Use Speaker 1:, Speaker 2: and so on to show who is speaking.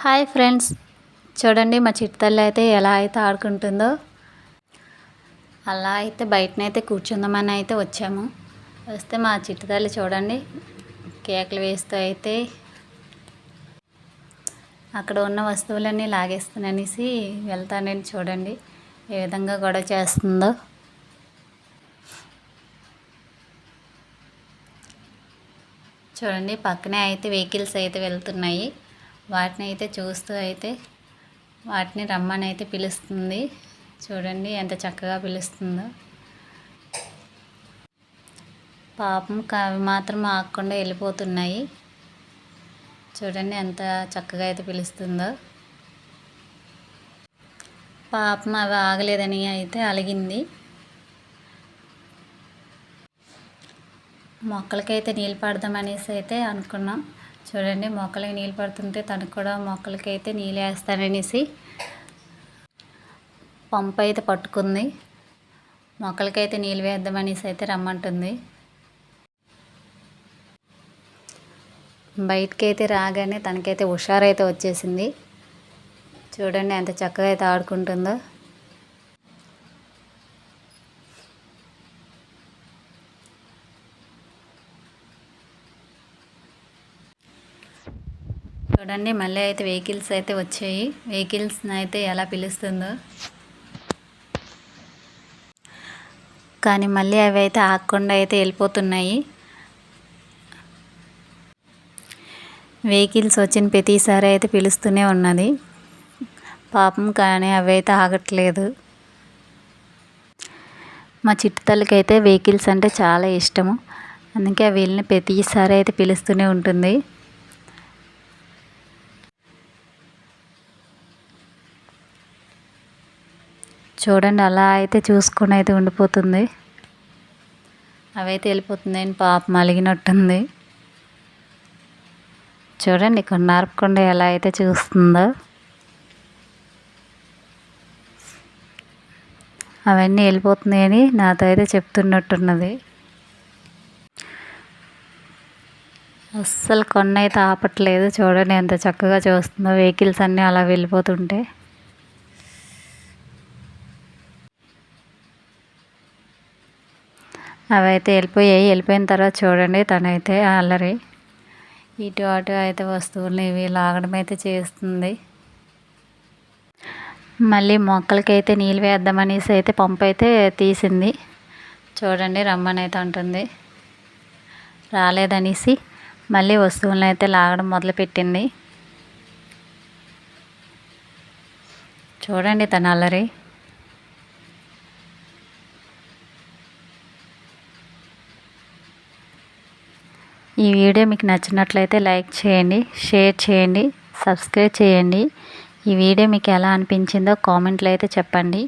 Speaker 1: Hi friends, చూడండి మా చిట్తల్లి అయితే ఎలా అయితే ఆడుకుంటుందో. అలా అయితే బయటనైతే కూర్చుందామని అయితే వచ్చాము. వస్తే మా చిట్తల్లి చూడండి కేకలు వేస్తూ అయితే అక్కడ ఉన్న వస్తువులన్నీ లాగేస్తాననేసి వెళ్తానని చూడండి ఏ విధంగా గొడవ చేస్తుందో. చూడండి పక్కనే అయితే వెహికల్స్ అయితే వెళ్తున్నాయి. వాటిని అయితే చూస్తూ అయితే వాటిని రమ్మని అయితే పిలుస్తుంది. చూడండి ఎంత చక్కగా పిలుస్తుందో. పాపం అవి మాత్రం ఆగకుండా వెళ్ళిపోతున్నాయి. చూడండి ఎంత చక్కగా అయితే పిలుస్తుందో. పాపం అవి ఆగలేదని అయితే అలిగింది. మొక్కలకైతే నీళ్ళు పడదామనేసి అయితే అనుకున్నాం. చూడండి మొక్కలకి నీళ్ళు పడుతుంటే తనకు కూడా మొక్కలకైతే నీళ్ళు వేస్తాననేసి పంపు అయితే పట్టుకుంది. మొక్కలకైతే నీళ్ళు వేద్దామనేసి అయితే రమ్మంటుంది. బయటకైతే రాగానే తనకైతే హుషారైతే వచ్చేసింది. చూడండి ఎంత చక్కగా అయితే ఆడుకుంటుందో. చూడండి మళ్ళీ అయితే వెహికల్స్ అయితే వచ్చాయి. వెహికల్స్ని అయితే ఎలా పిలుస్తుందో. కానీ మళ్ళీ అవి అయితే ఆగకుండా అయితే వెళ్ళిపోతున్నాయి. వెహికల్స్ వచ్చిన ప్రతిసారి అయితే పిలుస్తూనే ఉన్నది పాపం. కానీ అవి అయితే ఆగట్లేదు. మా చిట్టితల్లికి అయితే వెహికల్స్ అంటే చాలా ఇష్టము. అందుకే అవి వెళ్ళిన ప్రతిసారి అయితే పిలుస్తూనే ఉంటుంది. చూడండి అలా అయితే చూసుకొని అయితే ఉండిపోతుంది. అవైతే వెళ్ళిపోతుంది అని పాపం అలిగినట్టుంది. చూడండి ఇక్కడ నరపకుండా ఎలా అయితే చూస్తుందో. అవన్నీ వెళ్ళిపోతున్నాయి అని నాతో అయితే చెప్తున్నట్టున్నది. అస్సలు కొన్న అయితే ఆపట్లేదు. చూడండి ఎంత చక్కగా చూస్తుందో వెహికల్స్ అన్నీ అలా వెళ్ళిపోతుంటే. అవి అయితే వెళ్ళిపోయాయి. వెళ్ళిపోయిన తర్వాత చూడండి తనైతే అల్లరి ఇటు అటు అయితే వస్తువులు ఇవి లాగడం అయితే చేస్తుంది. మళ్ళీ మొక్కలకైతే నీళ్ళు వేద్దామనేసి అయితే పంపు అయితే తీసింది. చూడండి రమ్మని అయితే అంటుంది. రాలేదనేసి మళ్ళీ వస్తువులను అయితే లాగడం మొదలుపెట్టింది. చూడండి తన అల్లరి. ఈ వీడియో మీకు నచ్చినట్లయితే లైక్ చేయండి, షేర్ చేయండి, సబ్స్క్రైబ్ చేయండి. ఈ వీడియో మీకు ఎలా అనిపించిందో కామెంట్లో అయితే చెప్పండి.